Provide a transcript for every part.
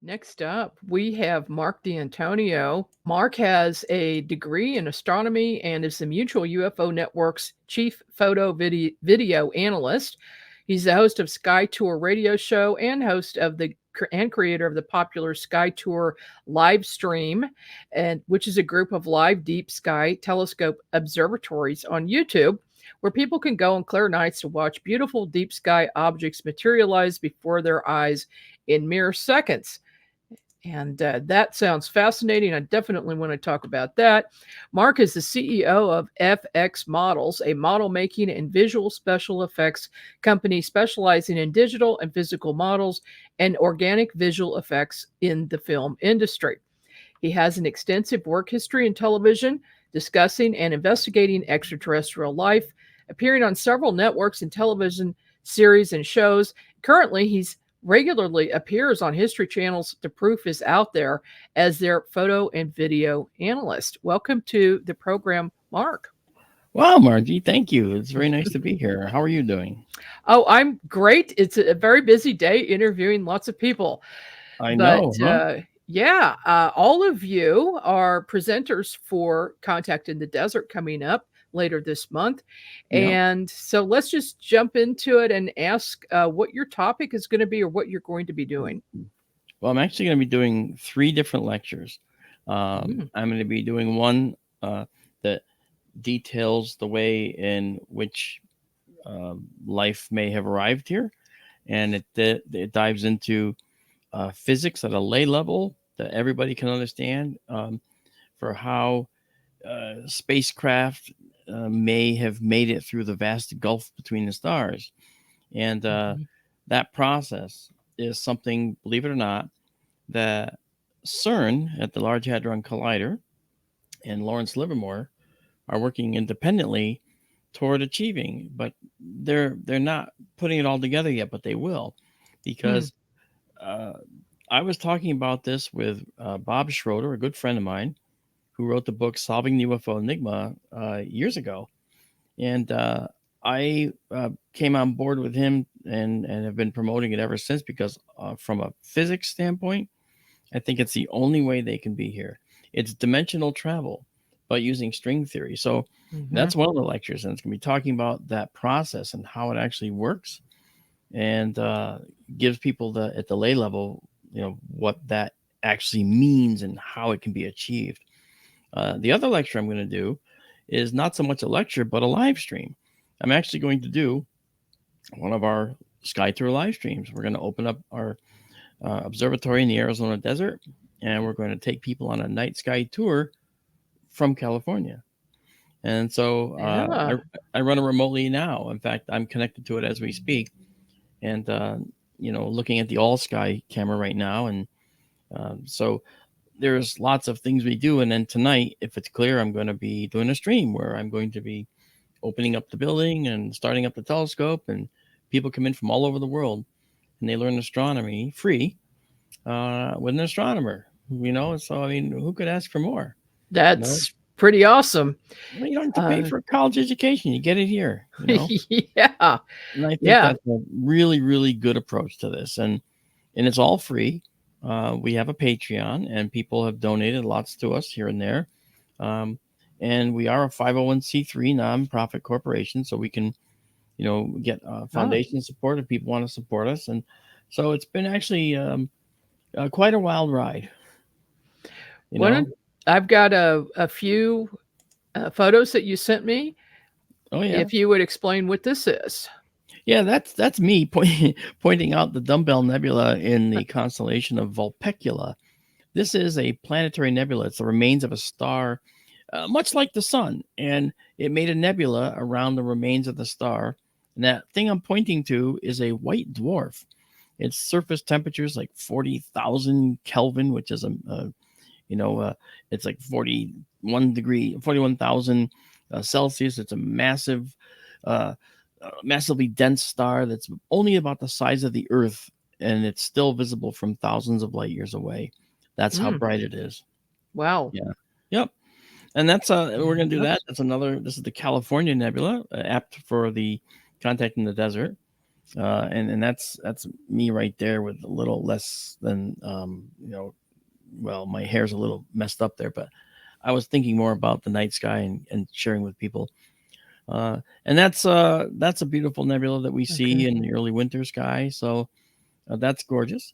Next up, we have Marc D'Antonio. Marc has a degree in astronomy and is the Mutual UFO Network's chief photo video analyst. He's the host of SkyTour Radio Show and host of the and creator of the popular SkyTour LiveStream, and which is a group of live deep sky telescope observatories on YouTube, where people can go on clear nights to watch beautiful deep sky objects materialize before their eyes in mere seconds. And that sounds fascinating. I definitely want to talk about that. Marc is the CEO of FX Models, a model making and visual special effects company specializing in digital and physical models and organic visual effects in the film industry. He has an extensive work history in television, discussing and investigating extraterrestrial life, appearing on several networks and television series and shows. Currently, he's regularly appears on History Channel's The Proof is Out There as their photo and video analyst. Welcome to the program, Marc. Wow, Margie, thank you. It's very nice to be here. How are you doing? Oh, I'm great. It's a very busy day interviewing lots of people. I But know, huh? all of you are presenters for Contact in the Desert coming up later this month. Yeah. And so let's just jump into it and ask what your topic is going to be or what you're going to be doing. Well, I'm actually going to be doing 3 different lectures. I'm going to be doing one that details the way in which life may have arrived here, and it dives into physics at a lay level that everybody can understand, for how spacecraft may have made it through the vast gulf between the stars. And that process is something, believe it or not, that CERN at the Large Hadron Collider and Lawrence Livermore are working independently toward achieving, but they're not putting it all together yet, but they will, because I was talking about this with Bob Schroeder, a good friend of mine, who wrote the book Solving the UFO Enigma years ago. And I came on board with him and have been promoting it ever since, because from a physics standpoint, I think it's the only way they can be here. It's dimensional travel, but using string theory. So that's one of the lectures, and it's going to be talking about that process and how it actually works, and gives people at the lay level, what that actually means and how it can be achieved. The other lecture I'm going to do is not so much a lecture, but a live stream. I'm actually going to do one of our SkyTour live streams. We're going to open up our observatory in the Arizona desert, and we're going to take people on a night sky tour from California. And so I run it remotely now. In fact, I'm connected to it as we speak, and looking at the all sky camera right now. And so there's lots of things we do. And then tonight, if it's clear, I'm going to be doing a stream where I'm going to be opening up the building and starting up the telescope, and people come in from all over the world and they learn astronomy free with an astronomer, So, I mean, who could ask for more? That's pretty awesome. Well, you don't have to pay for a college education. You get it here. Yeah. And I think that's a really, really good approach to this. And it's all free. We have a Patreon, and people have donated lots to us here and there. And we are a 501c3 nonprofit corporation, so we can, get foundation support if people want to support us. And so it's been actually quite a wild ride. I've got a few photos that you sent me. Oh, yeah. If you would explain what this is. Yeah, that's me pointing out the Dumbbell Nebula in the constellation of Vulpecula. This is a planetary nebula. It's the remains of a star, much like the sun, and it made a nebula around the remains of the star. And that thing I'm pointing to is a white dwarf. Its surface temperature is like 40,000 Kelvin, which is it's like 41,000 Celsius. It's a massively dense star that's only about the size of the Earth, and it's still visible from thousands of light years away. That's how bright it is. Wow. Yeah. Yep. And that's we're going to do that. This is the California Nebula, apt for the Contact in the Desert. And that's me right there with a little less than well, my hair's a little messed up there, but I was thinking more about the night sky and sharing with people. And that's a beautiful nebula that we see Okay. in the early winter sky. So that's gorgeous.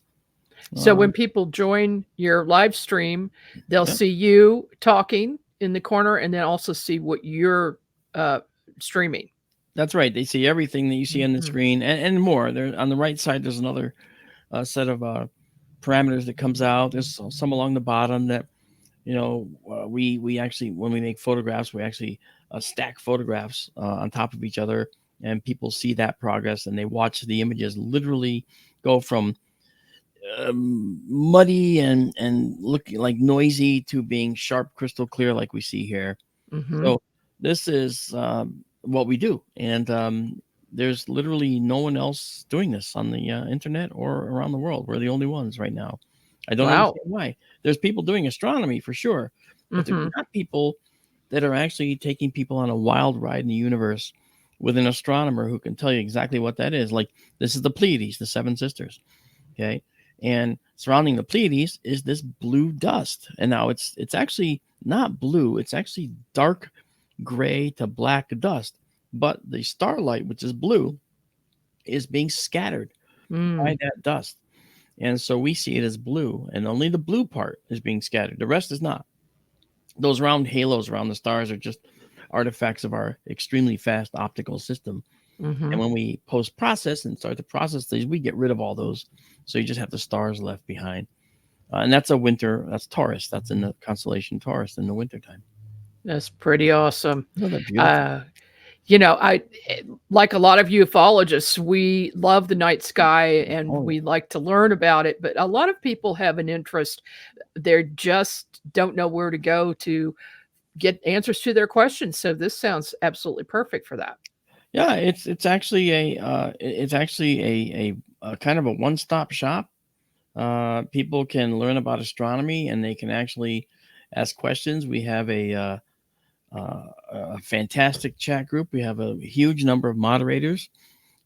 So when people join your live stream, they'll Yeah, see you talking in the corner and then also see what you're streaming. that's right. They see everything that you see on the Mhm. screen and more. There on the right side, there's another set of parameters that comes out. There's some along the bottom that we actually, when we make photographs, we actually stack photographs on top of each other, and people see that progress and they watch the images literally go from muddy and looking like noisy to being sharp, crystal clear, like we see here. Mhm. So this is what we do, and there's literally no one else doing this on the internet or around the world. We're the only ones right now. I don't Wow. understand why. There's people doing astronomy for sure, but there's Mhm. not people that are actually taking people on a wild ride in the universe with an astronomer who can tell you exactly what that is. Like, this is the Pleiades, the Seven Sisters. Okay. And surrounding the Pleiades is this blue dust. And now it's actually not blue, it's actually dark gray to black dust. But the starlight, which is blue, is being scattered by Mm. that dust. And so we see it as blue, and only the blue part is being scattered. The rest is not. Those round halos around the stars are just artifacts of our extremely fast optical system. And Mhm. when we post process and start to process these, we get rid of all those. So you just have the stars left behind. And that's that's Taurus. That's in the constellation Taurus in the wintertime. That's pretty awesome. Oh, they're beautiful. Uh, like a lot of ufologists, we love the night sky and Oh, we like to learn about it, but a lot of people have an interest. They just don't know where to go to get answers to their questions. So this sounds absolutely perfect for that. yeah. It's actually a kind of a one stop shop. People can learn about astronomy and they can actually ask questions. We have a fantastic chat group. We have a huge number of moderators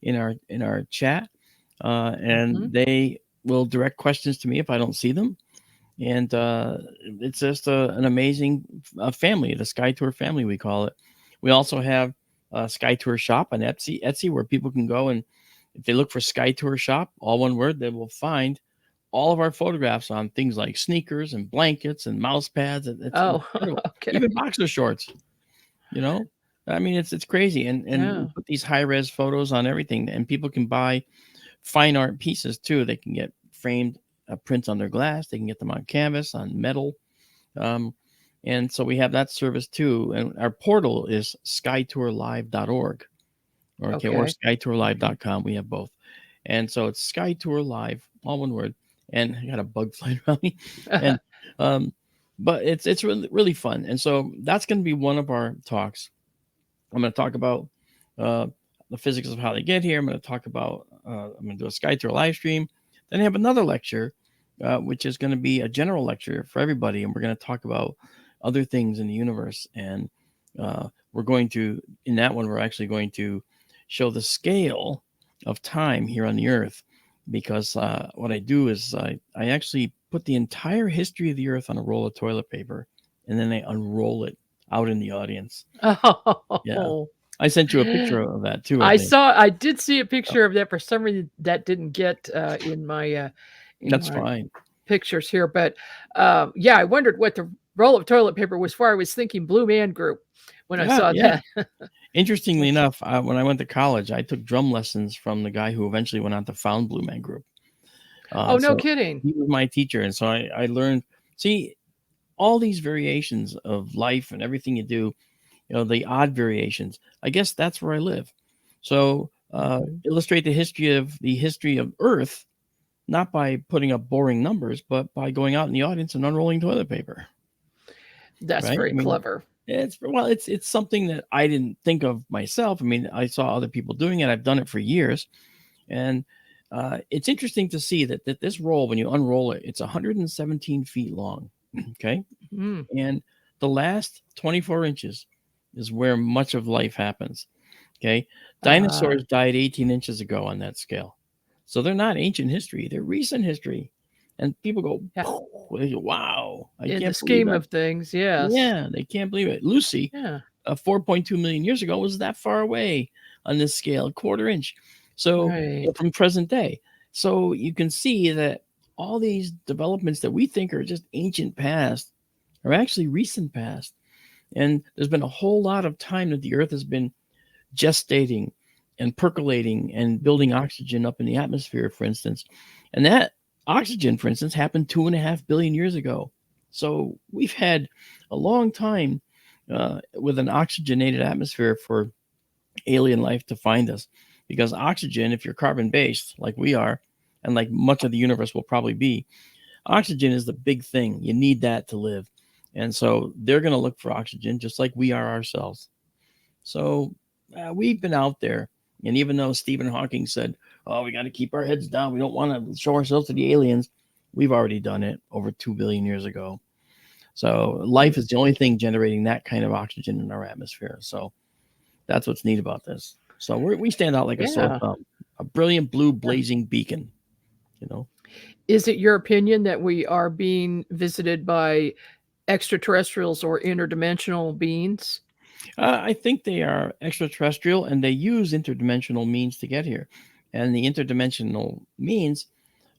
in our chat, Mhm. and they will direct questions to me if I don't see them. And it's just an amazing family, the SkyTour family, we call it. We also have a SkyTour shop on Etsy, where people can go, and if they look for SkyTour shop, all one word, they will find all of our photographs on things like sneakers and blankets and mouse pads. It's Oh, incredible. okay. Even boxer shorts, you know. I mean, it's crazy, and we Yeah. put these high res photos on everything, and people can buy fine art pieces too. They can get framed prints on their glass. They can get them on canvas, on metal. Um, and so we have that service too. And our portal is skytourlive.org, okay, or Okay. skytourlive.com. We have both. And so it's SkyTour Live, all one word. And I got a bug flying around me. And um, but it's really really fun. And so that's going to be one of our talks. I'm going to talk about uh, the physics of how they get here. I'm going to talk about, I'm going to do a SkyTour live stream. Then I have another lecture, which is going to be a general lecture for everybody. And we're going to talk about other things in the universe. And we're going to, in that one, we're actually going to show the scale of time here on the earth. Because what I do is I actually put the entire history of the earth on a roll of toilet paper, and then I unroll it out in the audience. Yeah. Oh. I sent you a picture of that too, I think. I did see a picture of that. For some reason that didn't get in That's my fine. pictures here, but yeah, I wondered what the roll of toilet paper was for. I was thinking Blue Man Group when I Yeah, saw yeah. that. Interestingly enough, when I went to college, I took drum lessons from the guy who eventually went on to found Blue Man Group. Oh, no So kidding. he was my teacher, and so I learned. See, all these variations of life and everything you do, the odd variations. I guess that's where I live. So Mhm. illustrate the history of Earth, not by putting up boring numbers, but by going out in the audience and unrolling toilet paper. That's Right? very I mean, clever. it's something that I didn't think of myself. I mean, I saw other people doing it. I've done it for years, and it's interesting to see that this roll, when you unroll it, it's 117 feet long. Okay, Mm. and the last 24 inches is where much of life happens. Okay. Dinosaurs died 18 inches ago on that scale. So they're not ancient history. They're recent history. And people go, wow, I In the can't believe scheme it. of things, yes. Yeah, they can't believe it. Lucy, 4.2 million years ago, was that far away on this scale, a quarter inch. So from present day. So you can see that all these developments that we think are just ancient past are actually recent past. And there's been a whole lot of time that the Earth has been gestating and percolating and building oxygen up in the atmosphere, for instance. And that oxygen, for instance, happened 2.5 billion years ago. So we've had a long time with an oxygenated atmosphere for alien life to find us. Because oxygen, if you're carbon-based, like we are, and like much of the universe will probably be, oxygen is the big thing. You need that to live. And so they're going to look for oxygen just like we are ourselves. So we've been out there. And even though Stephen Hawking said, oh, we got to keep our heads down, we don't want to show ourselves to the aliens, we've already done it over 2 billion years ago. So life is the only thing generating that kind of oxygen in our atmosphere. So that's what's neat about this. So we stand out like a sore thumb, a brilliant blue blazing beacon, you know. Is it your opinion that we are being visited by extraterrestrials or interdimensional beings? I think they are extraterrestrial, and they use interdimensional means to get here. And the interdimensional means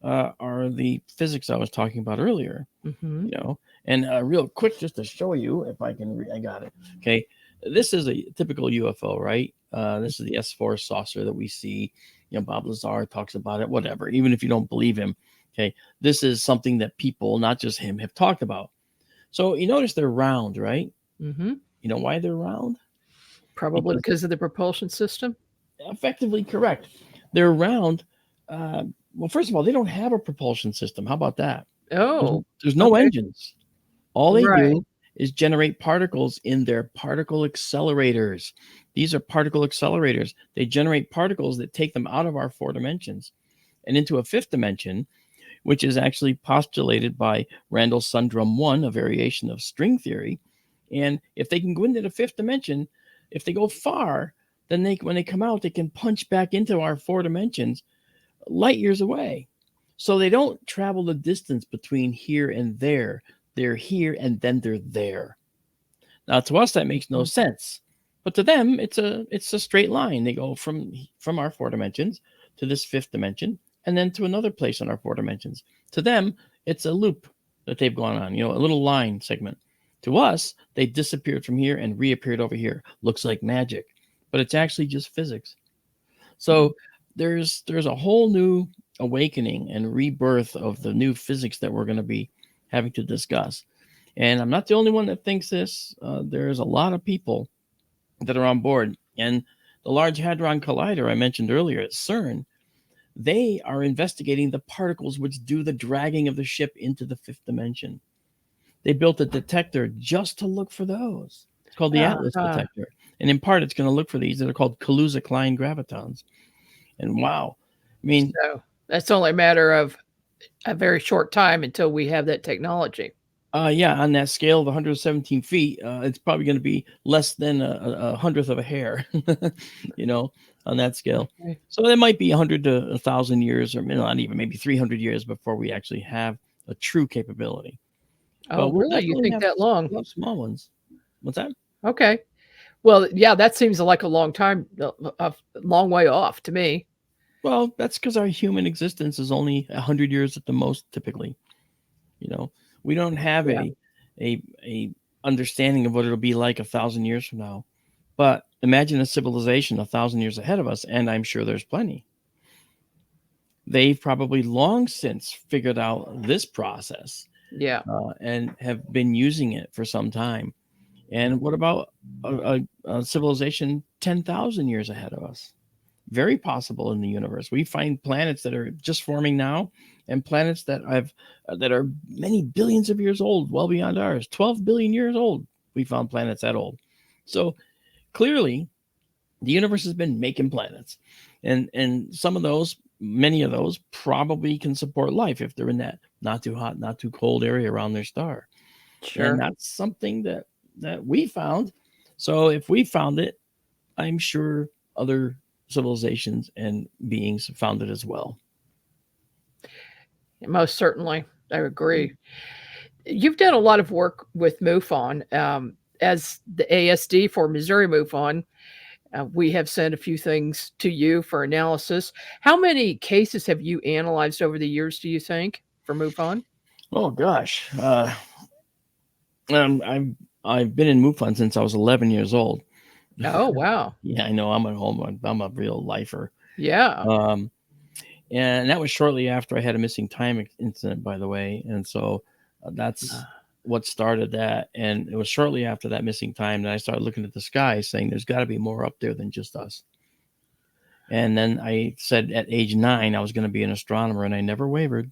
are the physics I was talking about earlier. Mm-hmm. You know, and real quick, just to show you, if I can, I got it. Okay, this is a typical UFO, right? This is the S4 saucer that we see. You know, Bob Lazar talks about it. Whatever, even if you don't believe him. Okay, this is something that people, not just him, have talked about. So you notice they're round, right? Mm-hmm. You know why they're round? Probably because of the propulsion system. Effectively correct. They're round. Well, first of all, they don't have a propulsion system. How about that? Oh, there's no engines. All they do is generate particles in their particle accelerators. These are particle accelerators. They generate particles that take them out of our 4 dimensions and into a 5th dimension, which is actually postulated by Randall Sundrum 1, a variation of string theory. And if they can go into the 5th dimension, if they go far, then when they come out, they can punch back into our 4 dimensions light years away. So they don't travel the distance between here and there. They're here and then they're there. Now to us that makes no sense, but to them it's a straight line. They go from our 4 dimensions to this 5th dimension and then to another place on our 4 dimensions. To them it's a loop that they've gone on, you know, a little line segment. To us, they disappeared from here and reappeared over here. Looks like magic, but it's actually just physics. So there's a whole new awakening and rebirth of the new physics that we're going to be having to discuss. And I'm not the only one that thinks this. There's a lot of people that are on board. And the Large Hadron Collider I mentioned earlier at CERN, they are investigating the particles which do the dragging of the ship into the 5th dimension. They built a detector just to look for those. It's called the Atlas detector. And in part, it's going to look for these that are called Kaluza-Klein gravitons. And wow, I mean, so that's only a matter of a very short time until we have that technology. Yeah, on that scale of 117 feet, it's probably going to be less than a hundredth of a hair, you know, on that scale. Okay. So it might be 100 to 1,000 years, or not even, maybe 300 years before we actually have a true capability. Oh, but we'll really? You think that long? We'll have small ones. What's that? Okay. Well, yeah, that seems like a long time, a long way off to me. Well, that's because our human existence is only 100 years at the most, typically. You know, we don't have a understanding of what it'll be like 1,000 years from now. But imagine a civilization 1,000 years ahead of us, and I'm sure there's plenty. They've probably long since figured out this process, and have been using it for some time. And what about a civilization 10,000 years ahead of us? Very possible in the universe. We find planets that are just forming now, and planets that are many billions of years old, well beyond ours. 12 billion years old. We found planets that old. So clearly, the universe has been making planets, and some of those, many of those, probably can support life if they're in that not too hot, not too cold area around their star. Sure. And that's something that we found. So if we found it, I'm sure other civilizations and beings found it as well. Most certainly. I agree. You've done a lot of work with MUFON. As the ASD for Missouri MUFON, we have sent a few things to you for analysis. How many cases have you analyzed over the years, do you think, for MUFON? Oh gosh, I've been in MUFON since I was 11 years old. Oh, wow. Yeah, I know. I'm a real lifer. Yeah. Um, and that was shortly after I had a missing time incident, by the way. And so that's what started that. And it was shortly after that missing time that I started looking at the sky, saying there's got to be more up there than just us. And then I said at age 9 I was going to be an astronomer, and I never wavered.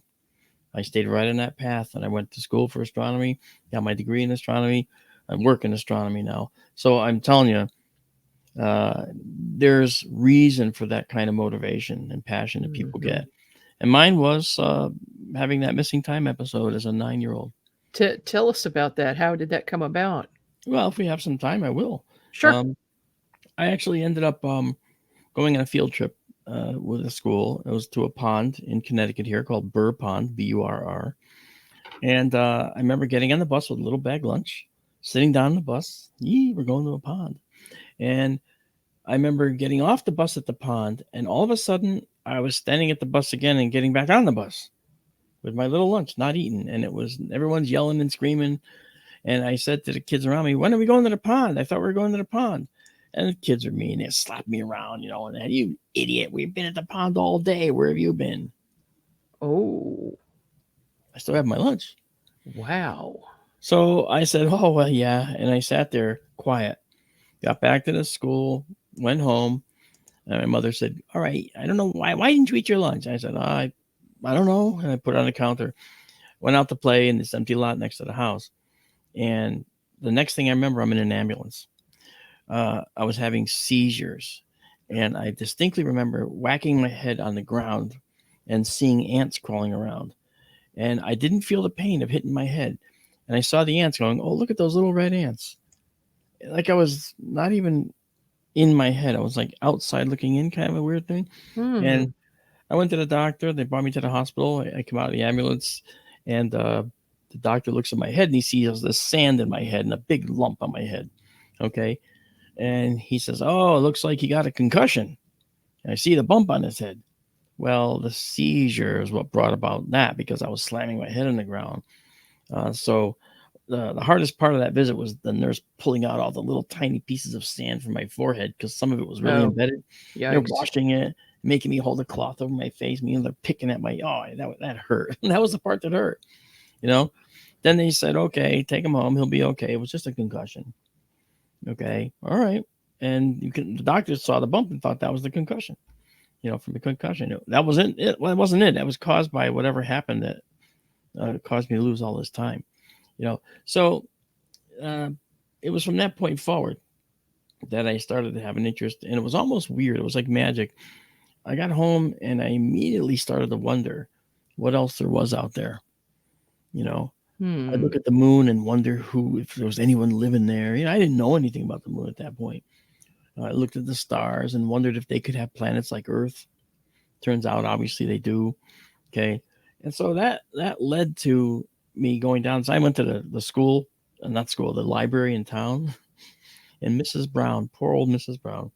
I stayed right on that path, and I went to school for astronomy, got my degree in astronomy. I work in astronomy now. So I'm telling you, there's reason for that kind of motivation and passion that people get. And mine was having that missing time episode as a 9-year-old. Tell us about that. How did that come about? Well, if we have some time, I will. Sure. I actually ended up going on a field trip with a school. It was to a pond in Connecticut here called Burr Pond, Burr. And I remember getting on the bus with a little bag lunch, sitting down on the bus. We're going to a pond. And I remember getting off the bus at the pond, and all of a sudden I was standing at the bus again and getting back on the bus with my little lunch, not eaten. And it was everyone's yelling and screaming. And I said to the kids around me, when are we going to the pond? I thought we were going to the pond. And the kids are mean. They slapped me around, and you idiot, we've been at the pond all day. Where have you been? Oh. I still have my lunch. Wow. So I said, oh, well, yeah. And I sat there quiet, got back to the school, went home. And my mother said, all right, I don't know. Why didn't you eat your lunch? I said, I don't know. And I put it on the counter, went out to play in this empty lot next to the house. And the next thing I remember, I'm in an ambulance. I was having seizures, and I distinctly remember whacking my head on the ground and seeing ants crawling around. And I didn't feel the pain of hitting my head. And I saw the ants going, oh, look at those little red ants. Like I was not even in my head. I was like outside looking in, kind of a weird thing. And I went to the doctor. They brought me to the hospital. I came out of the ambulance, and the doctor looks at my head, and he sees the sand in my head and a big lump on my head. Okay. And he says, oh, it looks like he got a concussion. And I see the bump on his head. Well, the seizure is what brought about that, because I was slamming my head on the ground. So the hardest part of that visit was the nurse pulling out all the little tiny pieces of sand from my forehead, because some of it was really embedded. Yikes. They're washing it, making me hold a cloth over my face. They're picking at my, that hurt. That was the part that hurt, Then they said, okay, take him home. He'll be okay. It was just a concussion. Okay. All right. And the doctor saw the bump and thought that was the concussion, from the concussion. That wasn't it. Well, it wasn't it. That was caused by whatever happened that caused me to lose all this time, So it was from that point forward that I started to have an interest, and it was almost weird. It was like magic. I got home and I immediately started to wonder what else there was out there, I look at the moon and wonder if there was anyone living there. I didn't know anything about the moon at that point. I looked at the stars and wondered if they could have planets like Earth. Turns out, obviously, they do. Okay. And so that led to me going down. So I went to the school, the library in town. And Mrs. Brown, poor old Mrs. Brown,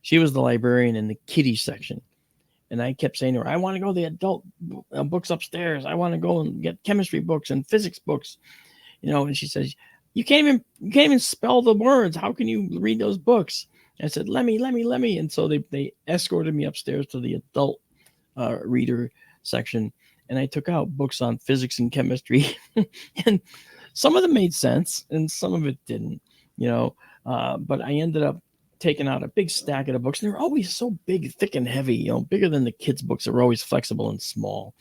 she was the librarian in the kiddie section. And I kept saying to her, I want to go to the adult books upstairs. I want to go and get chemistry books and physics books, and she says, you can't even spell the words. How can you read those books? And I said, let me. And so they escorted me upstairs to the adult reader section. And I took out books on physics and chemistry. And some of them made sense and some of it didn't, but I ended up taking out a big stack of the books. And they're always so big, thick, and heavy, bigger than the kids' books. They were always flexible and small.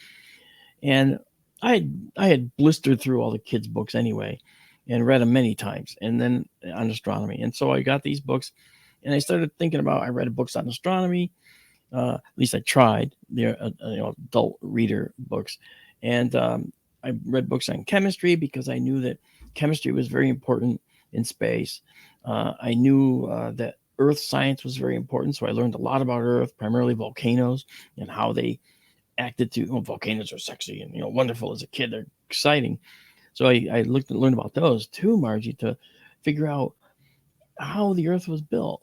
And I had blistered through all the kids' books anyway and read them many times, and then on astronomy. And so I got these books, and I started thinking about, I read books on astronomy. At least I tried the adult reader books. And I read books on chemistry because I knew that chemistry was very important in space. I knew that Earth science was very important. So I learned a lot about Earth, primarily volcanoes and how they acted to, volcanoes are sexy and, wonderful as a kid. They're exciting. So I looked and learned about those too, Margie, to figure out how the Earth was built,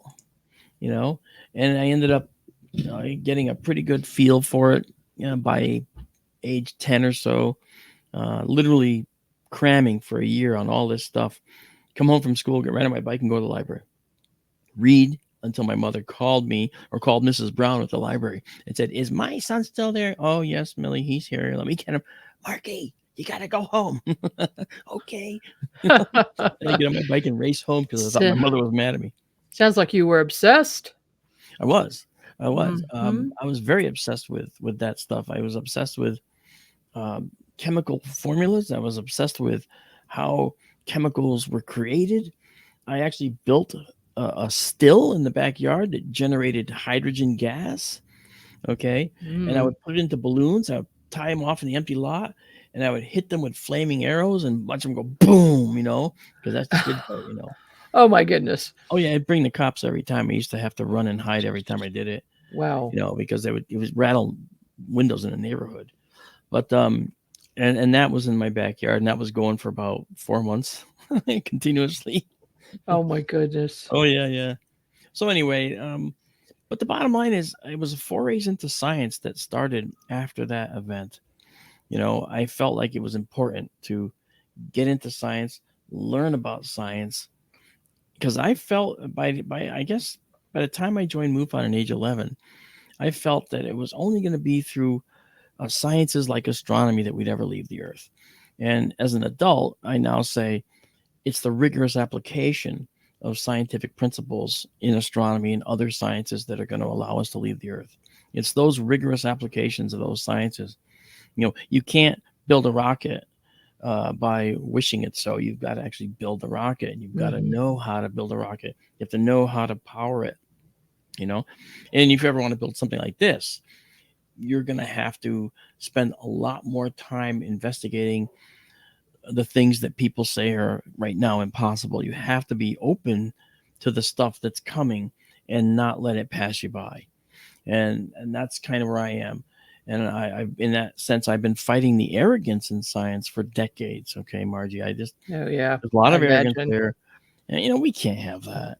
and I ended up getting a pretty good feel for it by age 10 or so, literally cramming for a year on all this stuff. Come home from school, get right on my bike and go to the library. Read until my mother called me or called Mrs. Brown at the library and said, "Is my son still there?" "Oh, yes, Millie, he's here. Let me get him." "Marky, you got to go home." "Okay." And I get on my bike and race home because I thought my mother was mad at me. Sounds like you were obsessed. I was. Mhm. I was very obsessed with that stuff. I was obsessed with chemical formulas. I was obsessed with how chemicals were created. I actually built a still in the backyard that generated hydrogen gas. Okay. And I Mm. would put it into balloons. I would tie them off in the empty lot and I would hit them with flaming arrows and watch them go boom, because that's the good part, Oh my goodness. Oh, yeah. I'd bring the cops every time. I used to have to run and hide every time I did it, Wow. because it was rattle windows in the neighborhood. But, and that was in my backyard and that was going for about 4 months continuously. Oh my goodness. Oh, yeah. Yeah. So anyway, but the bottom line is it was forays into science that started after that event. I felt like it was important to get into science, learn about science, because I felt by I guess by the time I joined MUFON at age 11, I felt that it was only going to be through sciences like astronomy that we'd ever leave the Earth. And as an adult, I now say it's the rigorous application of scientific principles in astronomy and other sciences that are going to allow us to leave the Earth. It's those rigorous applications of those sciences. You can't build a rocket by wishing it so. You've got to actually build the rocket, and you've got to know how to build a rocket. You have to know how to power it, And if you ever want to build something like this, you're going to have to spend a lot more time investigating the things that people say are right now impossible. You have to be open to the stuff that's coming and not let it pass you by. And that's kind of where I am. And I in that sense, I've been fighting the arrogance in science for decades. Okay, Margie, there's Oh yeah. a lot I of arrogance imagine. there. And, we can't have that,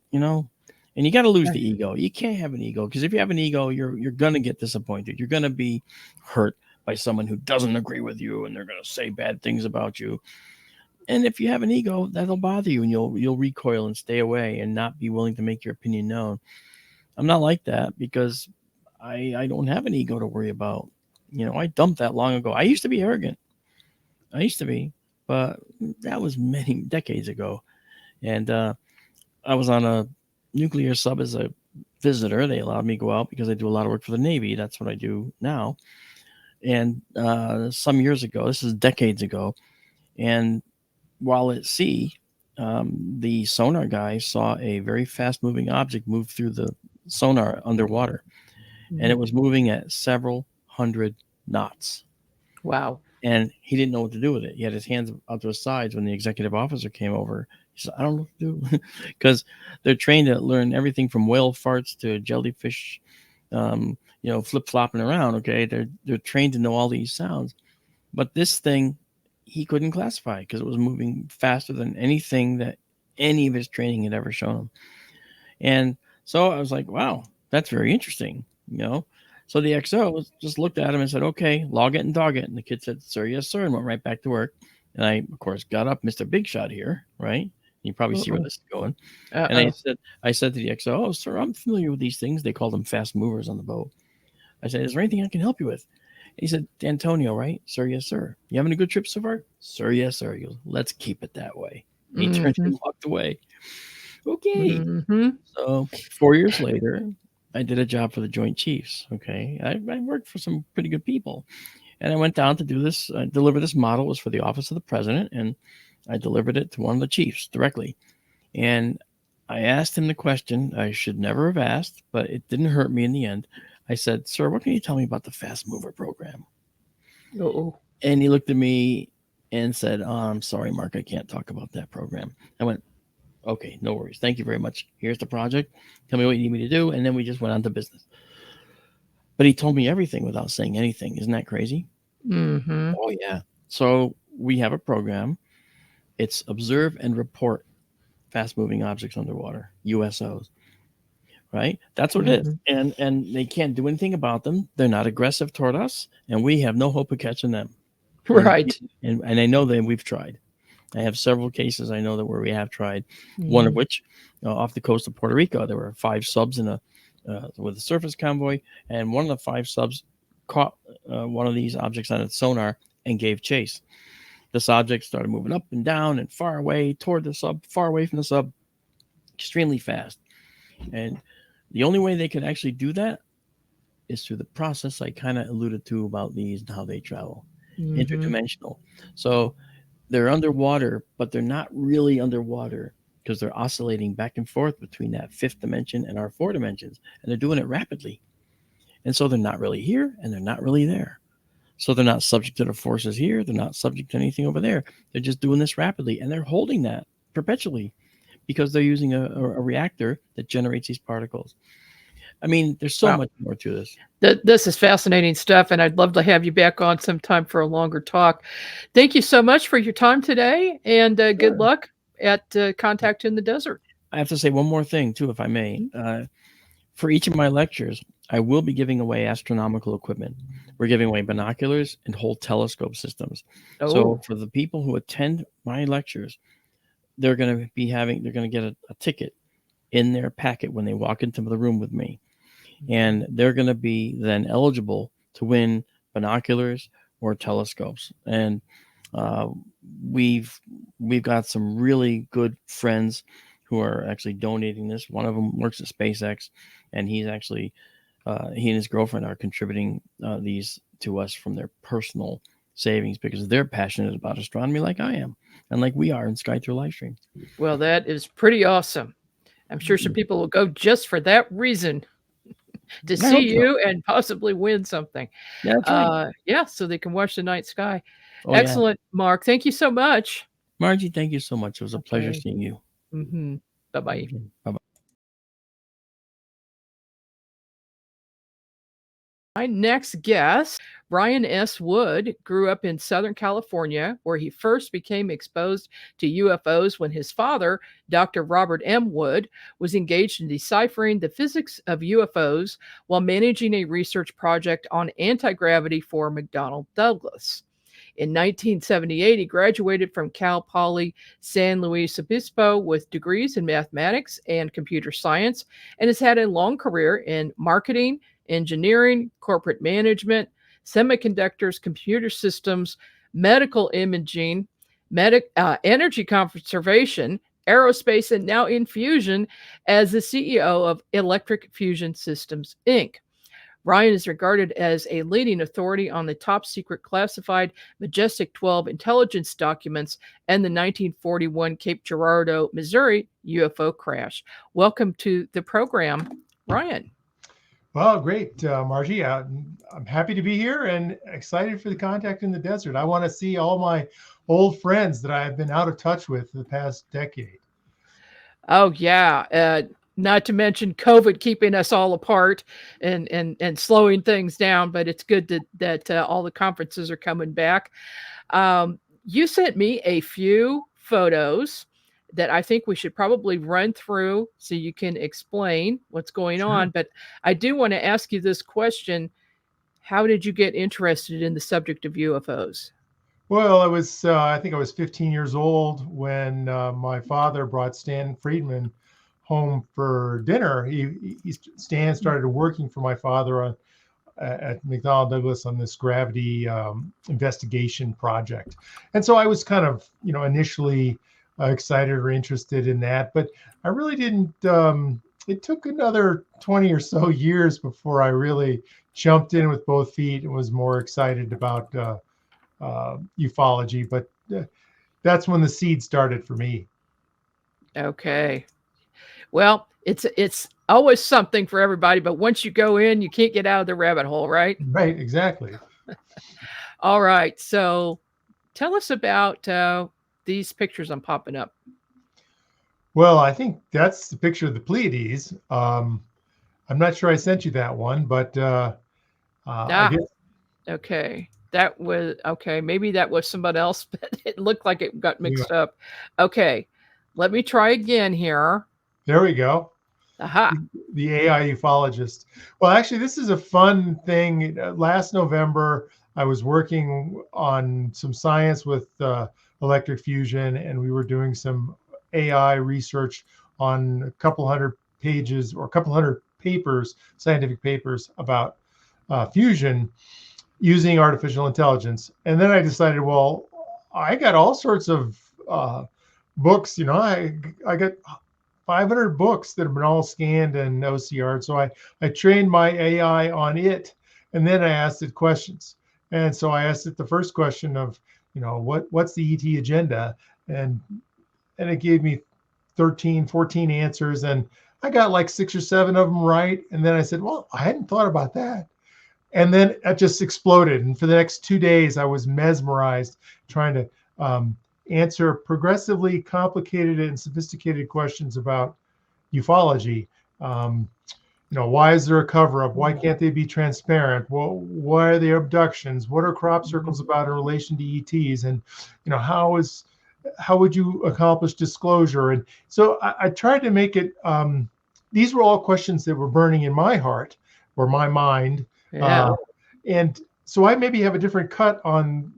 and you got to lose the ego. You can't have an ego because if you have an ego, you're going to get disappointed. You're going to be hurt by someone who doesn't agree with you and they're going to say bad things about you. And if you have an ego, that'll bother you and you'll recoil and stay away and not be willing to make your opinion known. I'm not like that because I don't have an ego to worry about. I dumped that long ago. I used to be arrogant. I used to be, but that was many decades ago. And I was on a nuclear sub as a visitor. They allowed me to go out because I do a lot of work for the Navy. That's what I do now. And some years ago, this is decades ago, and while at sea, the sonar guy saw a very fast moving object move through the sonar underwater, and it was moving at several hundred knots. Wow. And he didn't know what to do with it. He had his hands out to his sides when the executive officer came over. He said, "I don't know what to do," because they're trained to learn everything from whale farts to jellyfish, flip flopping around. Okay, they're trained to know all these sounds, but this thing he couldn't classify because it was moving faster than anything that any of his training had ever shown him. And so I was like, "Wow, that's very interesting," So the XO just looked at him and said, "Okay, log it and dog it." And the kid said, "Sir, yes, sir," and went right back to work. And I, of course, got up, Mr. Big Shot here, right? You probably see where Uh-oh. this is going. And Uh-oh. I said to the XO, "Oh, sir, I'm familiar with these things." They called them fast movers on the boat. I said, "Is there anything I can help you with?" He said, "D'Antonio, right?" "Sir, yes, sir." "You having a good trip so far?" "Sir, yes, sir." He goes, "Let's keep it that way." And he turned and walked away. Okay. So 4 years later, I did a job for the Joint Chiefs. Okay. I worked for some pretty good people. And I went down to do this, deliver this model. It was for the office of the president. And I delivered it to one of the chiefs directly. And I asked him the question I should never have asked, but it didn't hurt me in the end. I said, "Sir, what can you tell me about the Fast Mover program?" Uh-oh. And he looked at me and said, "Oh, I'm sorry, Mark, I can't talk about that program." I went, Okay, no worries. Thank you very much. Here's the project. Tell me what you need me to do. And then we just went on to business. But he told me everything without saying anything. Isn't that crazy? Mm-hmm. Oh, yeah. So we have a program. It's observe and report fast moving objects underwater, USOs. Right? That's what it is. And they can't do anything about them. They're not aggressive toward us, and we have no hope of catching them. Right. And I know that we've tried. I have several cases I know that where we have tried. Mm-hmm. One of which, off the coast of Puerto Rico, there were 5 subs in with a surface convoy, and one of the 5 subs caught one of these objects on its sonar and gave chase. This object started moving up and down and far away toward the sub, far away from the sub, extremely fast. And the only way they could actually do that is through the process I kind of alluded to about these and how they travel. Interdimensional. So they're underwater, but they're not really underwater because they're oscillating back and forth between that 5th dimension and our 4 dimensions. And they're doing it rapidly. And so they're not really here and they're not really there. So they're not subject to the forces here. They're not subject to anything over there. They're just doing this rapidly. And they're holding that perpetually because they're using a reactor that generates these particles. I mean, there's so much more to this. This is fascinating stuff, and I'd love to have you back on sometime for a longer talk. Thank you so much for your time today, and good luck at Contact in the Desert. I have to say one more thing, too, if I may. For each of my lectures, I will be giving away astronomical equipment. We're giving away binoculars and whole telescope systems. Oh. So for the people who attend my lectures, they're going to get a ticket in their packet when they walk into the room with me. And they're going to be then eligible to win binoculars or telescopes. And we've got some really good friends who are actually donating this. One of them works at SpaceX, and he's actually he and his girlfriend are contributing these to us from their personal savings because they're passionate about astronomy like I am and like we are in SkyTour LiveStream. Well, that is pretty awesome. I'm sure some people will go just for that reason to see you and possibly win something. Yeah, that's right. Yeah, so they can watch the night sky. Oh, excellent, yeah. Marc. Thank you so much. Margie, thank you so much. It was a pleasure seeing you. Mm-hmm. Bye-bye. Bye-bye. My next guest, Brian S. Wood, grew up in Southern California, where he first became exposed to UFOs when his father, Dr. Robert M. Wood, was engaged in deciphering the physics of UFOs while managing a research project on anti-gravity for McDonnell Douglas. In 1978, he graduated from Cal Poly San Luis Obispo with degrees in mathematics and computer science and has had a long career in marketing, engineering, corporate management, semiconductors, computer systems, medical imaging, energy conservation, aerospace, and now in fusion as the CEO of Electric Fusion Systems, Inc. Ryan is regarded as a leading authority on the top secret classified Majestic 12 intelligence documents and the 1941 Cape Girardeau, Missouri UFO crash. Welcome to the program, Ryan. Well, great, Margie. I'm happy to be here and excited for the Contact in the Desert. I want to see all my old friends that I've been out of touch with the past decade. Oh, yeah. Not to mention COVID keeping us all apart and slowing things down, but it's good that all the conferences are coming back. You sent me a few photos that I think we should probably run through so you can explain what's going on. But I do want to ask you this question. How did you get interested in the subject of UFOs? Well, I think I was 15 years old when my father brought Stan Friedman home for dinner. Stan started working for my father at McDonnell Douglas on this gravity investigation project. And so I was kind of, initially excited or interested in that, but I really didn't, it took another 20 or so years before I really jumped in with both feet and was more excited about ufology, but that's when the seed started for me. Okay. Well, it's always something for everybody, but once you go in, you can't get out of the rabbit hole, right? Right, exactly. All right. So tell us about these pictures I'm popping up. Well, I think that's the picture of the Pleiades. I'm not sure I sent you that one, but I Ah, guess okay. That was okay. Maybe that was somebody else, but it looked like it got yeah, mixed up. Okay. Let me try again here. there we go. Aha. The AI ufologist. Well, actually, this is a fun thing. Last November, I was working on some science with electric fusion, and we were doing some AI research on a couple hundred pages or a couple hundred papers, scientific papers about fusion using artificial intelligence. And then I decided, well, I got all sorts of books. I got 500 books that have been all scanned and OCR'd. So I trained my AI on it, and then I asked it questions. And so I asked it the first question of, what's the ET agenda? And it gave me 13, 14 answers, and I got like 6 or 7 of them right. And then I said, well, I hadn't thought about that. And then it just exploded. And for the next 2 days, I was mesmerized trying to answer progressively complicated and sophisticated questions about ufology. Why is there a cover up? Why can't they be transparent? Well, why are there abductions? What are crop circles about in relation to ETs? And how would you accomplish disclosure? And so I tried to make it. These were all questions that were burning in my heart or my mind. Yeah. And so I maybe have a different cut on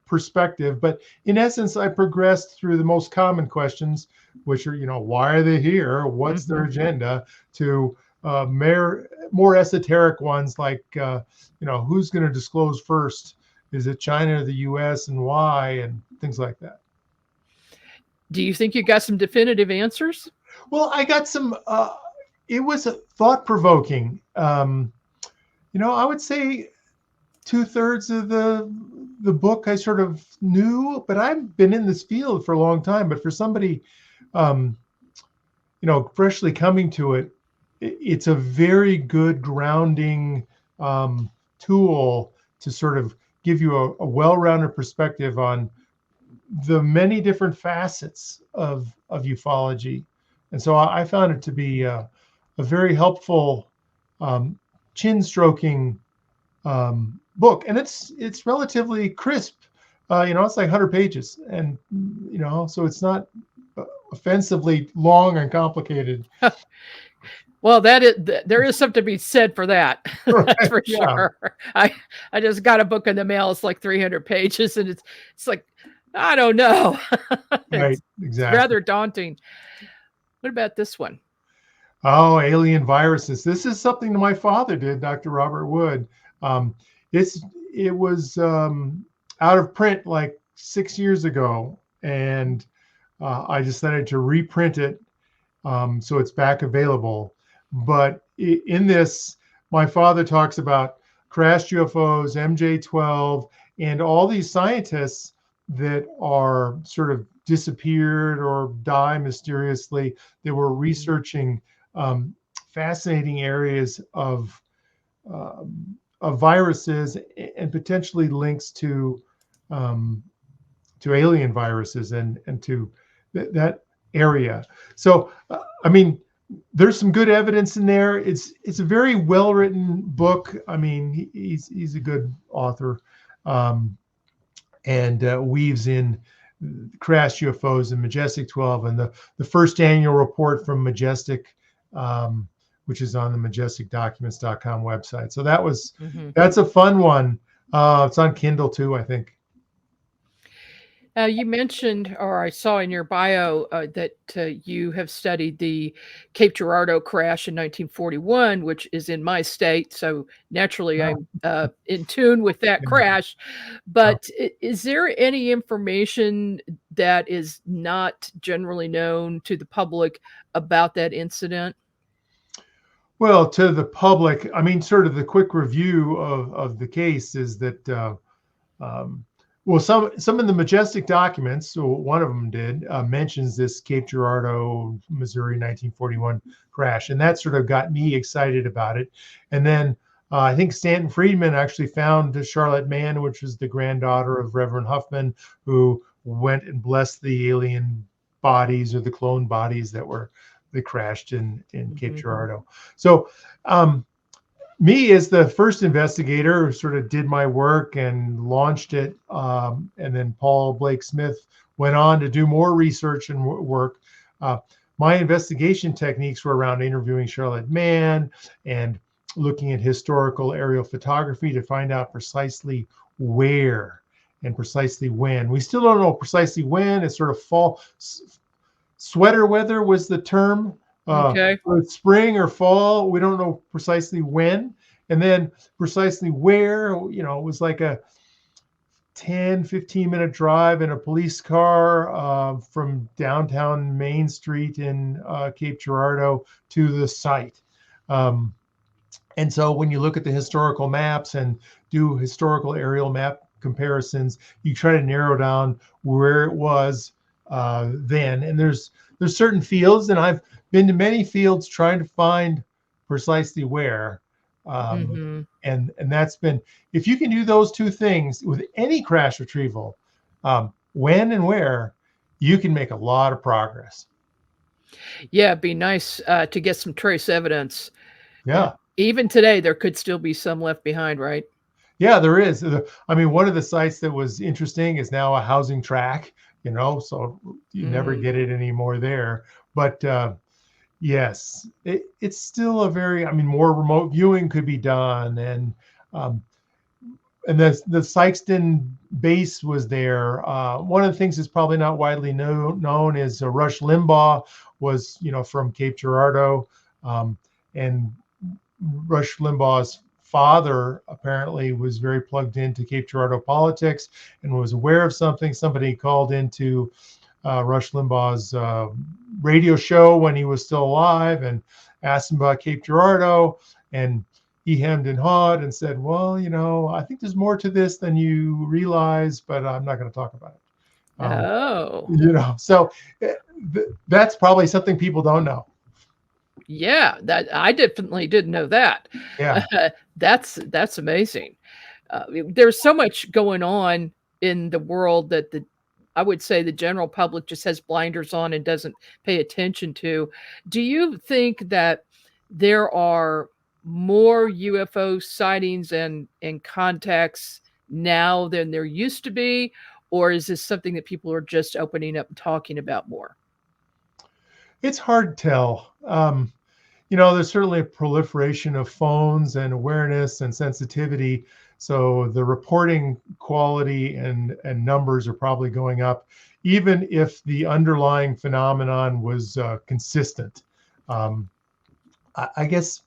perspective, but in essence, I progressed through the most common questions, which are, why are they here? What's their agenda? To more esoteric ones like, who's going to disclose first? Is it China or the US, and why? And things like that. Do you think you got some definitive answers? Well, I got some, it was thought-provoking. I would say 2/3 of the book I sort of knew, but I've been in this field for a long time. But for somebody, freshly coming to it, it's a very good grounding tool to sort of give you a well-rounded perspective on the many different facets of ufology. And so I found it to be a very helpful chin stroking book, and it's relatively crisp. It's like 100 pages, and so it's not offensively long and complicated. Well, there is something to be said for that. That's for sure. I just got a book in the mail. It's like 300 pages, and it's like, I don't know. Right, exactly. It's rather daunting. What about this one? Oh, alien viruses. This is something that my father did, Dr. Robert Wood. It was out of print like 6 years ago, and I decided to reprint it, so it's back available. But in this, my father talks about crashed UFOs, MJ12, and all these scientists that are sort of disappeared or die mysteriously. They were researching fascinating areas of viruses and potentially links to alien viruses and to that area. So, there's some good evidence in there. It's a very well written book. He's a good author, and weaves in crashed UFOs and Majestic 12 and the first annual report from Majestic, which is on the majesticdocuments.com website. So that's a fun one. It's on Kindle too, I think. You mentioned, or I saw in your bio, that you have studied the Cape Girardeau crash in 1941, which is in my state. So naturally, I'm in tune with that crash. But is there any information that is not generally known to the public about that incident? Well, to the public, sort of the quick review of the case is that well, some of the Majestic documents, so one of them did, mentions this Cape Girardeau, Missouri, 1941 crash, and that sort of got me excited about it. And then I think Stanton Friedman actually found Charlotte Mann, which was the granddaughter of Reverend Huffman, who went and blessed the alien bodies or the clone bodies that crashed in Cape Girardeau. So me as the first investigator who sort of did my work and launched it, and then Paul Blake Smith went on to do more research and work. My investigation techniques were around interviewing Charlotte Mann and looking at historical aerial photography to find out precisely where and precisely when. We still don't know precisely when. It's sort of fall. Sweater weather was the term. Okay. Spring or fall, we don't know precisely when. And then precisely where, it was like a 10, 15-minute drive in a police car from downtown Main Street in Cape Girardeau to the site. And so when you look at the historical maps and do historical aerial map comparisons, you try to narrow down where it was then. And there's certain fields, and I've been to many fields trying to find precisely where. And that's been, if you can do those two things with any crash retrieval, when and where, you can make a lot of progress. Yeah, it'd be nice to get some trace evidence. Yeah. Even today, there could still be some left behind, right? Yeah, there is. I mean, one of the sites that was interesting is now a housing track, so you never get it anymore there. But yes, it's still a very, more remote viewing could be done. And the Sykeston base was there. One of the things that's probably not widely known is Rush Limbaugh was, from Cape Girardeau. And Rush Limbaugh's father apparently was very plugged into Cape Girardeau politics and was aware of something. Somebody called into Rush Limbaugh's radio show when he was still alive and asked him about Cape Girardeau, and he hemmed and hawed and said, well, I think there's more to this than you realize, but I'm not going to talk about it. So that's probably something people don't know. Yeah, that I definitely didn't know that. Yeah. That's amazing. There's so much going on in the world that I would say the general public just has blinders on and doesn't pay attention to. Do you think that there are more UFO sightings and contacts now than there used to be? Or is this something that people are just opening up and talking about more? It's hard to tell. There's certainly a proliferation of phones and awareness and sensitivity. So the reporting quality and numbers are probably going up, even if the underlying phenomenon was consistent. I guess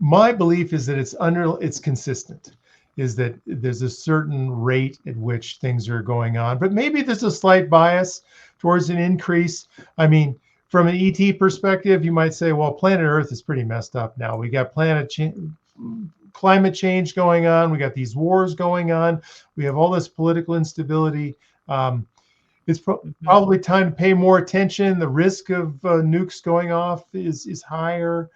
my belief is that it's consistent, is that there's a certain rate at which things are going on, but maybe there's a slight bias towards an increase. From an ET perspective, you might say, well, planet Earth is pretty messed up now. We got climate change going on. We got these wars going on. We have all this political instability. It's probably time to pay more attention. The risk of nukes going off is higher.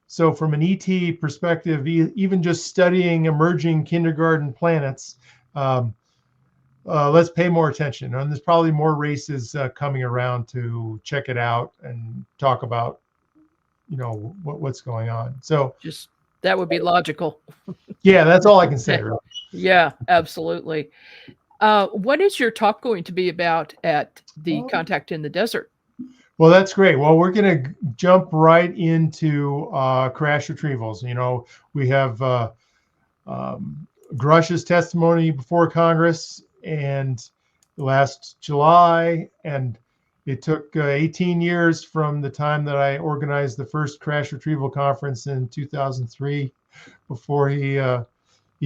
So from an ET perspective, even just studying emerging kindergarten planets, let's pay more attention. And there's probably more races coming around to check it out and talk about, what's going on. So just that would be logical. Yeah, that's all I can say. Really. Yeah, absolutely. What is your talk going to be about at the Contact in the Desert? Well, that's great. Well, we're going to jump right into crash retrievals. We have Grush's testimony before Congress and last July, and it took 18 years from the time that I organized the first crash retrieval conference in 2003 before he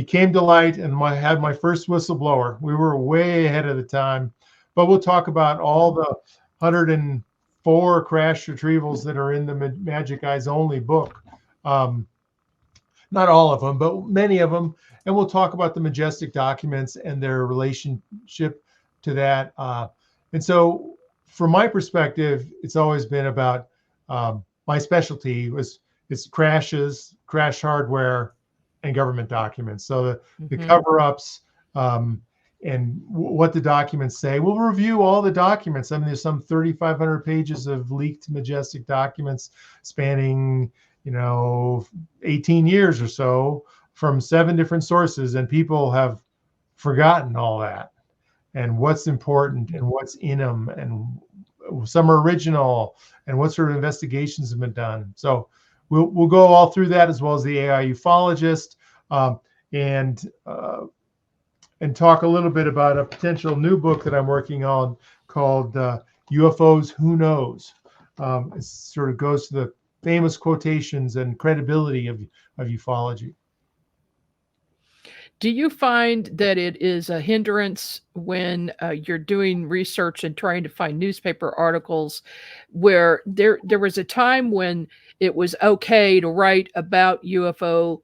came to light and had my first whistleblower. We were way ahead of the time, but we'll talk about all the 104 crash retrievals that are in the Magic Eyes Only book. Not all of them, but many of them. And we'll talk about the Majestic documents and their relationship to that. And so from my perspective, it's always been about my specialty it's crashes, crash hardware, and government documents. So the cover-ups what the documents say. We'll review all the documents. I mean, there's some 3,500 pages of leaked Majestic documents spanning, 18 years or so from 7 different sources, and people have forgotten all that and what's important and what's in them, and some are original, and what sort of investigations have been done. So we'll go all through that, as well as the AI ufologist, and talk a little bit about a potential new book that I'm working on called UFOs Who Knows. It sort of goes to the famous quotations and credibility of ufology. Do you find that it is a hindrance when you're doing research and trying to find newspaper articles where there was a time when it was okay to write about UFO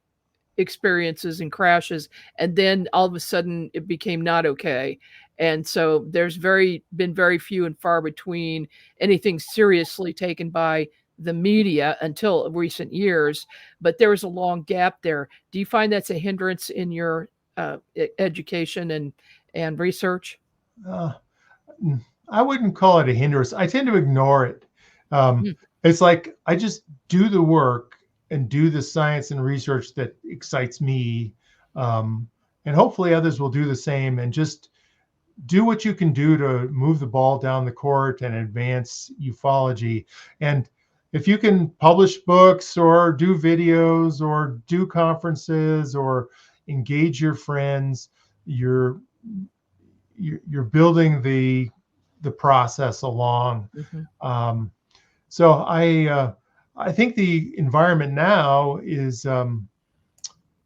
experiences and crashes, and then all of a sudden it became not okay? And so there's been very few and far between anything seriously taken by the media until recent years, but there was a long gap there. Do you find that's a hindrance in your education and research? I wouldn't call it a hindrance. I tend to ignore it. It's like I just do the work and do the science and research that excites me, and hopefully others will do the same, and just do what you can do to move the ball down the court and advance ufology. And if you can publish books or do videos or do conferences or engage your friends, you're building the process along. So I think the environment now is a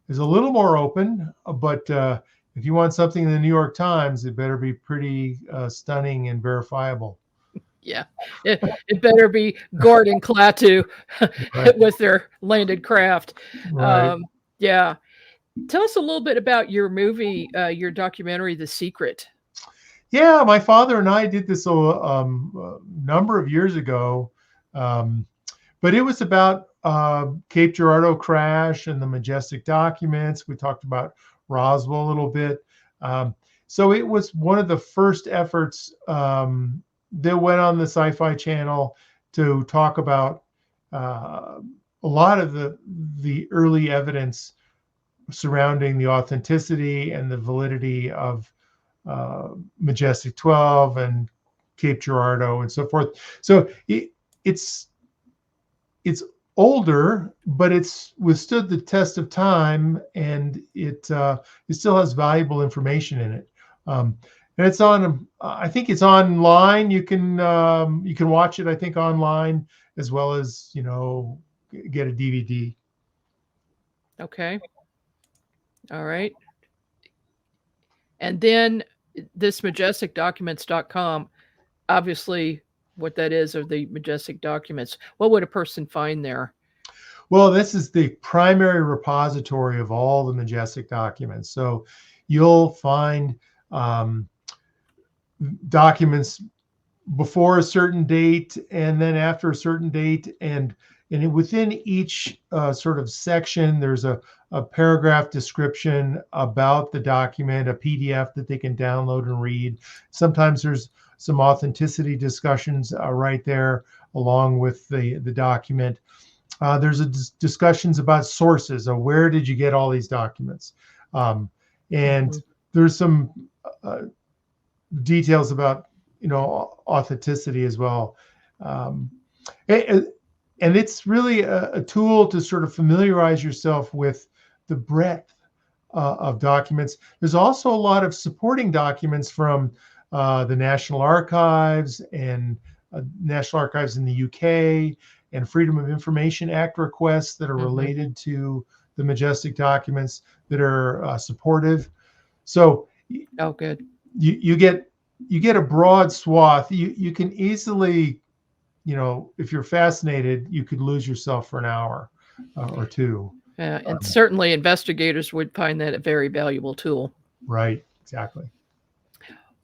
little more open, but if you want something in the New York Times, it better be pretty stunning and verifiable. Yeah, it better be Gordon Klaatu with their landed craft. Right. Yeah. Tell us a little bit about your movie, your documentary, The Secret. Yeah, my father and I did this a number of years ago, but it was about Cape Girardeau crash and the Majestic documents. We talked about Roswell a little bit. So it was one of the first efforts that went on the Sci-Fi Channel to talk about a lot of the early evidence surrounding the authenticity and the validity of Majestic 12 and Cape Girardeau and so forth. So it's older, but it's withstood the test of time, and it still has valuable information in it. And it's on. I think it's online. You can watch it, I think, online, as well as get a DVD. Okay. All right. And then this majesticdocuments.com, obviously what that is are the Majestic documents. What would a person find there? Well, this is the primary repository of all the Majestic documents. So you'll find documents before a certain date and then after a certain date, and within each sort of section, there's a paragraph description about the document, a PDF that they can download and read. Sometimes there's some authenticity discussions right there along with the document. There's discussions about sources. Where did you get all these documents? And there's some details about authenticity as well. And it's really a tool to sort of familiarize yourself with the breadth of documents. There's also a lot of supporting documents from the National Archives and National Archives in the UK, and Freedom of Information Act requests that are related to the Majestic documents that are supportive. So, good. You get a broad swath. You can easily, if you're fascinated, you could lose yourself for an hour or two. And certainly investigators would find that a very valuable tool. Right, exactly.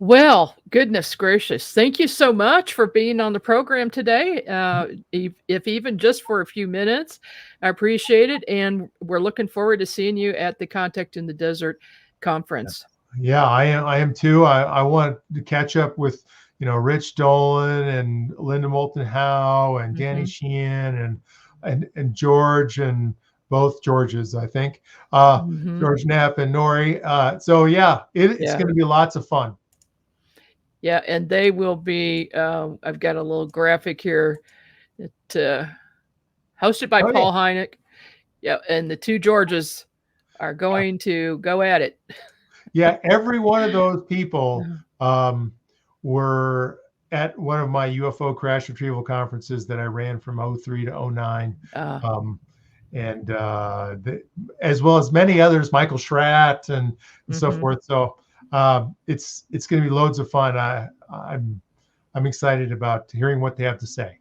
Well, goodness gracious. Thank you so much for being on the program today. If even just for a few minutes, I appreciate it. And we're looking forward to seeing you at the Contact in the Desert conference. Yeah, I am too. I want to catch up with, Rich Dolan and Linda Moulton Howe and Danny Sheehan and George and both Georges, I think, George Knapp and Nori. So yeah, it's going to be lots of fun. Yeah, and they will be. I've got a little graphic here. That, hosted by Paul Hynek. Yeah, and the two Georges are going to go at it. Yeah, every one of those people were at one of my UFO crash retrieval conferences that I ran from 03 to 09. And as well as many others, Michael Schratt and so forth. So it's going to be loads of fun. I'm excited about hearing what they have to say.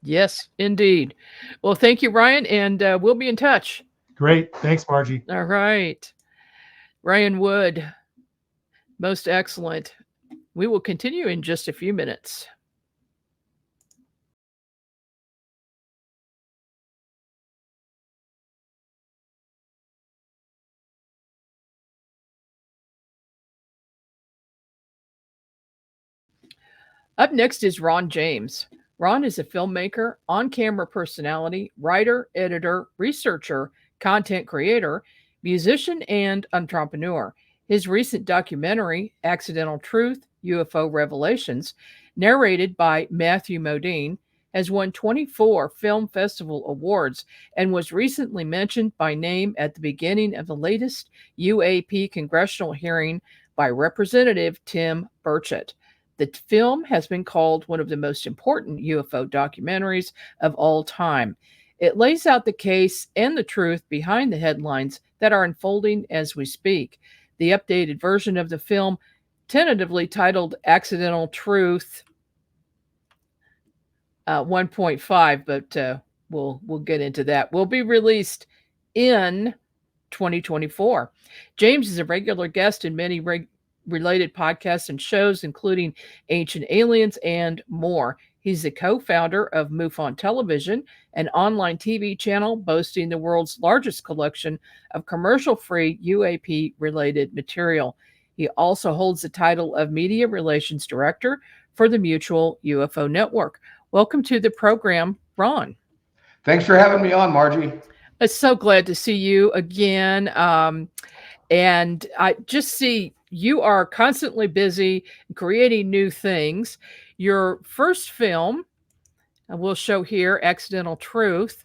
Yes, indeed. Well, thank you, Ryan, and we'll be in touch. Great. Thanks, Margie. All right. Ryan Wood, most excellent. We will continue in just a few minutes. Up next is Ron James. Ron is a filmmaker, on-camera personality, writer, editor, researcher, content creator, musician, and entrepreneur. His recent documentary, Accidental Truth, UFO Revelations, narrated by Matthew Modine, has won 24 Film Festival awards and was recently mentioned by name at the beginning of the latest UAP congressional hearing by Representative Tim Burchett. The film has been called one of the most important UFO documentaries of all time. It lays out the case and the truth behind the headlines that are unfolding as we speak. The updated version of the film, tentatively titled Accidental Truth 1.5, but we'll get into that, will be released in 2024. James is a regular guest in many related podcasts and shows, including Ancient Aliens and more. He's the co-founder of MUFON Television, an online TV channel boasting the world's largest collection of commercial-free UAP-related material. He also holds the title of Media Relations Director for the Mutual UFO Network. Welcome to the program, Ron. Thanks for having me on, Margie. I'm so glad to see you again. And I just see you are constantly busy creating new things. Your first film, we'll show here, Accidental Truth.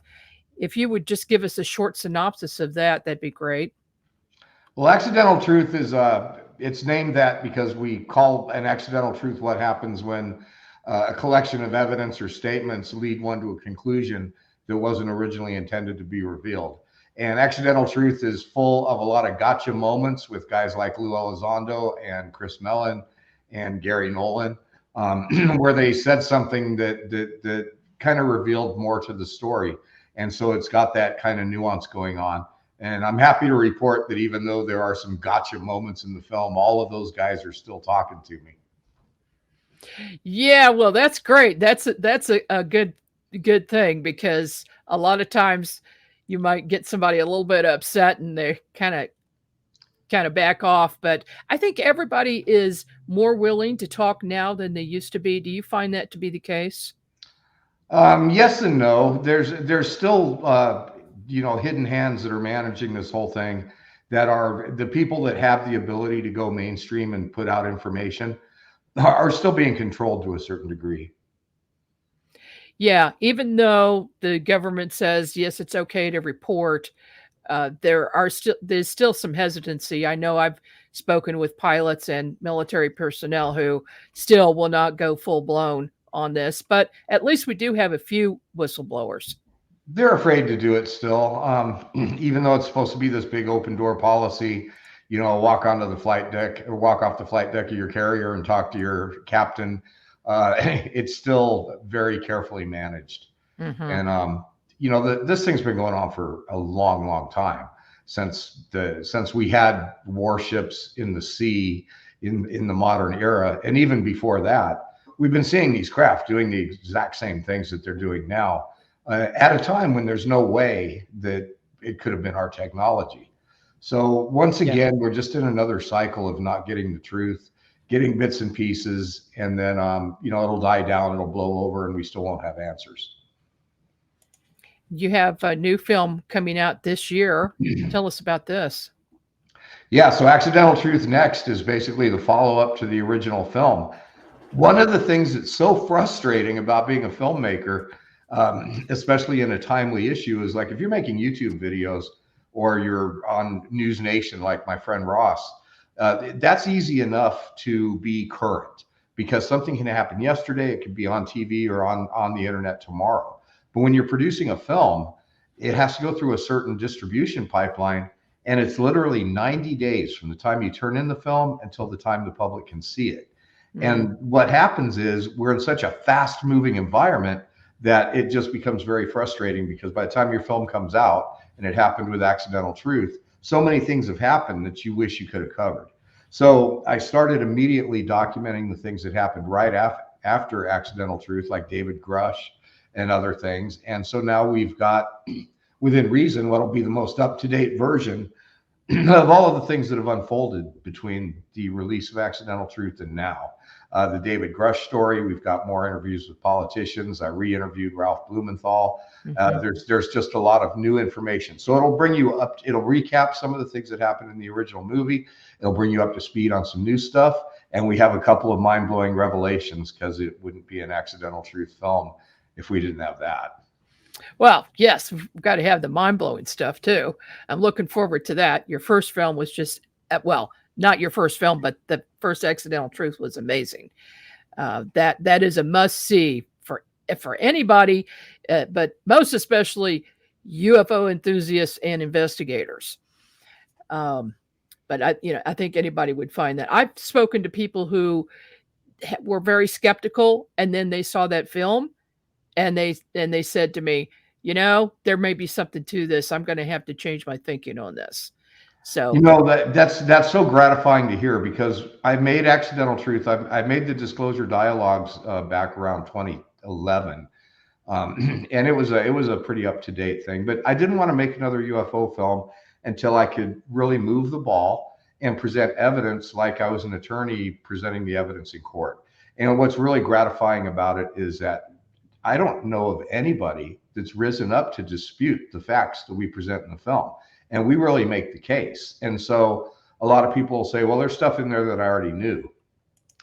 If you would just give us a short synopsis of that, that'd be great. Well, Accidental Truth is, it's named that because we call an accidental truth what happens when a collection of evidence or statements lead one to a conclusion that wasn't originally intended to be revealed. And Accidental Truth is full of a lot of gotcha moments with guys like Lou Elizondo and Chris Mellon and Gary Nolan, where they said something that kind of revealed more to the story. And so it's got that kind of nuance going on. And I'm happy to report that even though there are some gotcha moments in the film, all of those guys are still talking to me. Yeah, well, that's great. That's a good thing, because a lot of times you might get somebody a little bit upset and they kind of back off. But I think everybody is more willing to talk now than they used to be. Do you find that to be the case? Yes and no. There's still hidden hands that are managing this whole thing, that are the people that have the ability to go mainstream and put out information are still being controlled to a certain degree. Yeah, even though the government says, yes, it's okay to report, there's still some hesitancy. I know I've spoken with pilots and military personnel who still will not go full blown on this, but at least we do have a few whistleblowers. They're afraid to do it still, even though it's supposed to be this big open door policy. Walk onto the flight deck or walk off the flight deck of your carrier and talk to your captain. It's still very carefully managed. Mm-hmm. And, this thing's been going on for a long, long time, since we had warships in the sea in the modern era. And even before that, we've been seeing these craft doing the exact same things that they're doing now, at a time when there's no way that it could have been our technology. So once again, we're just in another cycle of not getting the truth, getting bits and pieces, and then, it'll die down, it'll blow over, and we still won't have answers. You have a new film coming out this year. Tell us about this. Yeah, so Accidental Truth Next is basically the follow-up to the original film. One of the things that's so frustrating about being a filmmaker, especially in a timely issue, is like if you're making YouTube videos or you're on News Nation like my friend Ross, that's easy enough to be current because something can happen yesterday, it could be on TV or on the internet tomorrow. But when you're producing a film, it has to go through a certain distribution pipeline, and it's literally 90 days from the time you turn in the film until the time the public can see it. And what happens is we're in such a fast moving environment that it just becomes very frustrating because by the time your film comes out, and it happened with Accidental Truth, so many things have happened that you wish you could have covered. So I started immediately documenting the things that happened right after Accidental Truth, like David Grush and other things. And so now we've got, within reason, what'll be the most up-to-date version of all of the things that have unfolded between the release of Accidental Truth and now. The David Grush story, we've got more interviews with politicians. I re-interviewed Ralph Blumenthal. There's just a lot of new information. So it'll bring you up, it'll recap some of the things that happened in the original movie. It'll bring you up to speed on some new stuff. And we have a couple of mind-blowing revelations because it wouldn't be an Accidental Truth film if we didn't have that. Well, yes, we've got to have the mind-blowing stuff too. I'm looking forward to that. Your first film was just, well, not your first film, but the first Accidental Truth was amazing. That is a must-see for anybody, but most especially UFO enthusiasts and investigators. But I think anybody would find that. I've spoken to people who were very skeptical, and then they saw that film, and they said to me, there may be something to this. I'm going to have to change my thinking on this. So that's so gratifying to hear because I made Accidental Truth. I made the Disclosure Dialogues back around 2011, and it was a pretty up to date thing. But I didn't want to make another UFO film until I could really move the ball and present evidence like I was an attorney presenting the evidence in court. And what's really gratifying about it is that I don't know of anybody that's risen up to dispute the facts that we present in the film. And we really make the case. And so a lot of people will say, well, there's stuff in there that I already knew.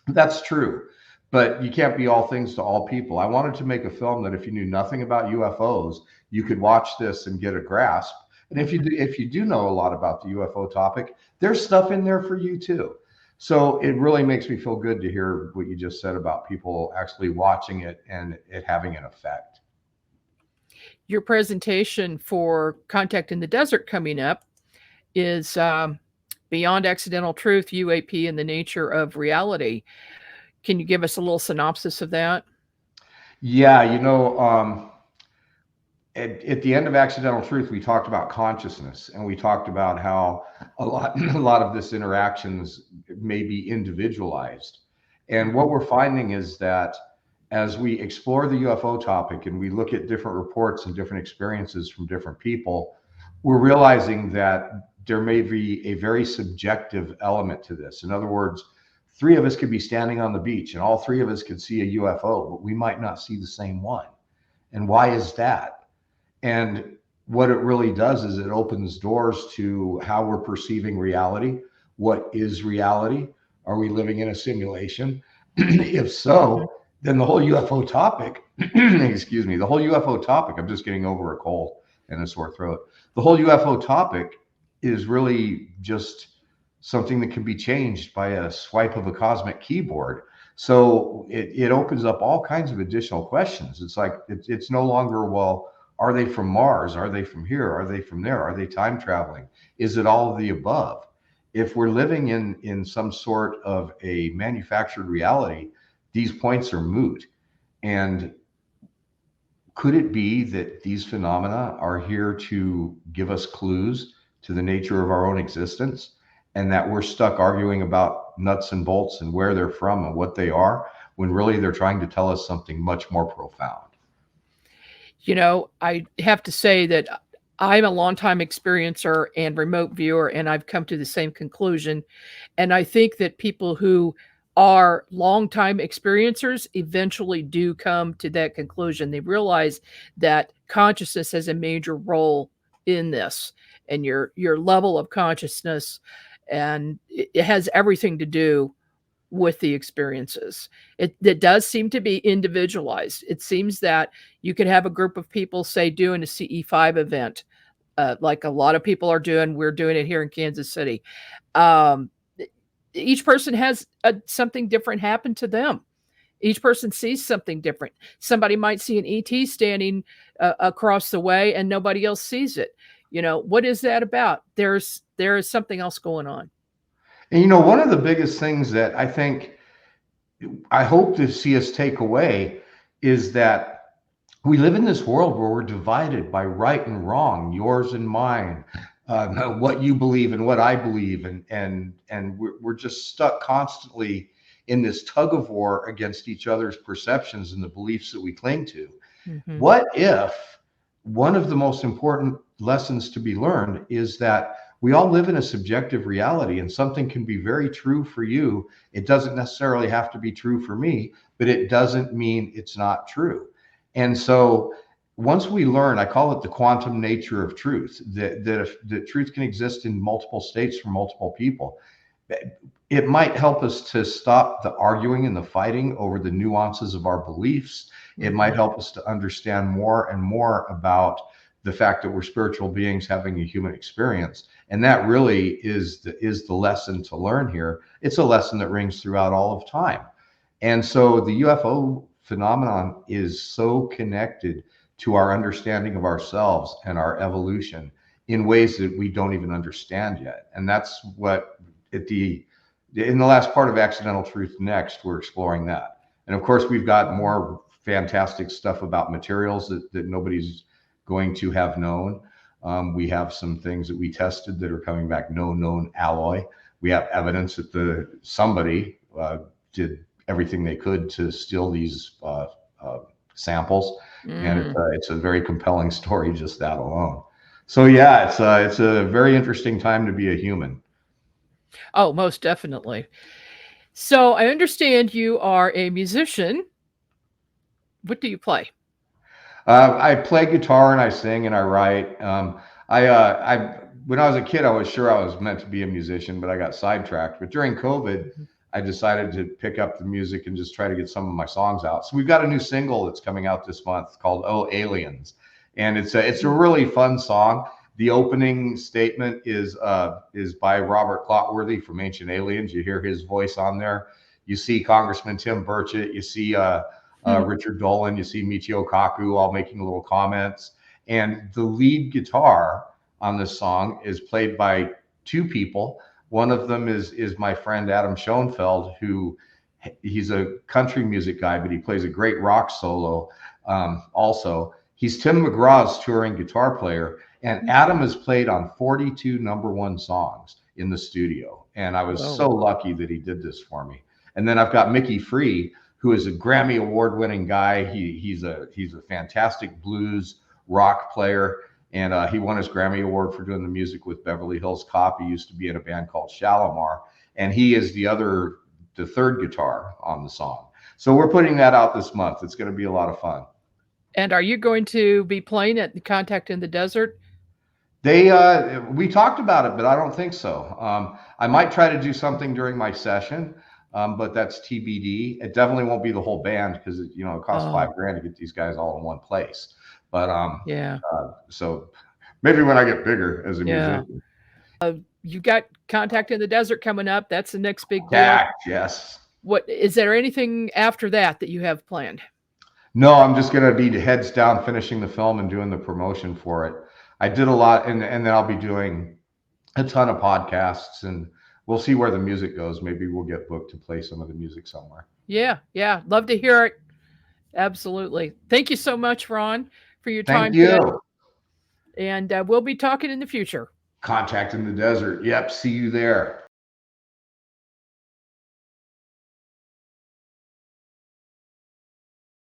That's true, but you can't be all things to all people. I wanted to make a film that if you knew nothing about UFOs, you could watch this and get a grasp. And if you do know a lot about the UFO topic, there's stuff in there for you too. So it really makes me feel good to hear what you just said about people actually watching it and it having an effect. Your presentation for Contact in the Desert coming up is Beyond Accidental Truth, UAP and the Nature of Reality. Can you give us a little synopsis of that? Yeah, at the end of Accidental Truth, we talked about consciousness, and we talked about how a lot of this interactions may be individualized. And what we're finding is that as we explore the UFO topic and we look at different reports and different experiences from different people, we're realizing that there may be a very subjective element to this. In other words, 3 of us could be standing on the beach and all 3 of us could see a UFO, but we might not see the same one. And why is that? And what it really does is it opens doors to how we're perceiving reality. What is reality? Are we living in a simulation? If so, then the whole UFO topic, excuse me, the whole UFO topic, I'm just getting over a cold and a sore throat. The whole UFO topic is really just something that can be changed by a swipe of a cosmic keyboard. So it opens up all kinds of additional questions. It's like, it's no longer, well, are they from Mars? Are they from here? Are they from there? Are they time traveling? Is it all of the above? If we're living in some sort of a manufactured reality, these points are moot. And could it be that these phenomena are here to give us clues to the nature of our own existence, and that we're stuck arguing about nuts and bolts and where they're from and what they are, when really they're trying to tell us something much more profound? I have to say that I'm a longtime experiencer and remote viewer, and I've come to the same conclusion. And I think that people who are longtime experiencers eventually do come to that conclusion. They realize that consciousness has a major role in this, and your level of consciousness, and it has everything to do with the experiences. It does seem to be individualized. It seems that you could have a group of people, say, doing a CE5 event, like a lot of people are doing. We're doing it here in Kansas City. Um, each person has something different happen to them. Each person sees something different. Somebody might see an ET standing across the way, and nobody else sees it. What is that about? There is something else going on. And one of the biggest things that I hope to see us take away is that we live in this world where we're divided by right and wrong, yours and mine, what you believe and what I believe, and we're just stuck constantly in this tug of war against each other's perceptions and the beliefs that we cling to. Mm-hmm. What if one of the most important lessons to be learned is that we all live in a subjective reality, and something can be very true for you. It doesn't necessarily have to be true for me, but it doesn't mean it's not true. And so once we learn, I call it the quantum nature of truth, that truth can exist in multiple states for multiple people. It might help us to stop the arguing and the fighting over the nuances of our beliefs. It might help us to understand more and more about the fact that we're spiritual beings having a human experience. And that really is the lesson to learn here. It's a lesson that rings throughout all of time. And so the UFO phenomenon is so connected to our understanding of ourselves and our evolution in ways that we don't even understand yet. And that's what in the last part of Accidental Truth Next, we're exploring that. And of course, we've got more fantastic stuff about materials that nobody's going to have known. We have some things that we tested that are coming back, no known alloy. We have evidence that somebody did everything they could to steal these samples. And it's a very compelling story, just that alone. So yeah, it's a very interesting time to be a human. Oh, most definitely. So I understand you are a musician. What do you play? I play guitar and I sing and I write. When I was a kid, I was sure I was meant to be a musician, but I got sidetracked. But during COVID, I decided to pick up the music and just try to get some of my songs out. So we've got a new single that's coming out this month called "Oh Aliens," and it's a really fun song. The opening statement is by Robert Clotworthy from Ancient Aliens. You hear his voice on there. You see Congressman Tim Burchett. You see Richard Dolan. You see Michio Kaku all making little comments. And the lead guitar on this song is played by two people. One of them is my friend Adam Schoenfeld, he's a country music guy, but he plays a great rock solo. Also, he's Tim McGraw's touring guitar player, and Adam has played on 42 #1 songs in the studio. And I was so lucky that he did this for me. And then I've got Mickey Free, who is a Grammy award-winning guy. He's a fantastic blues rock player. And he won his Grammy Award for doing the music with Beverly Hills Cop. He used to be in a band called Shalimar. And he is the third guitar on the song. So we're putting that out this month. It's going to be a lot of fun. And are you going to be playing at the Contact in the Desert? We talked about it, but I don't think so. I might try to do something during my session, but that's TBD. It definitely won't be the whole band because it costs $5,000 to get these guys all in one place. But so maybe when I get bigger as a musician. You got Contact in the Desert coming up. That's the next big deal. Yes. What is there anything after that you have planned? No, I'm just going to be heads down finishing the film and doing the promotion for it. I did a lot, and then I'll be doing a ton of podcasts, and we'll see where the music goes. Maybe we'll get booked to play some of the music somewhere. Yeah. Love to hear it. Absolutely. Thank you so much, Ron, for your time. Thank you. And we'll be talking in the future. Contact in the Desert. Yep. See you there.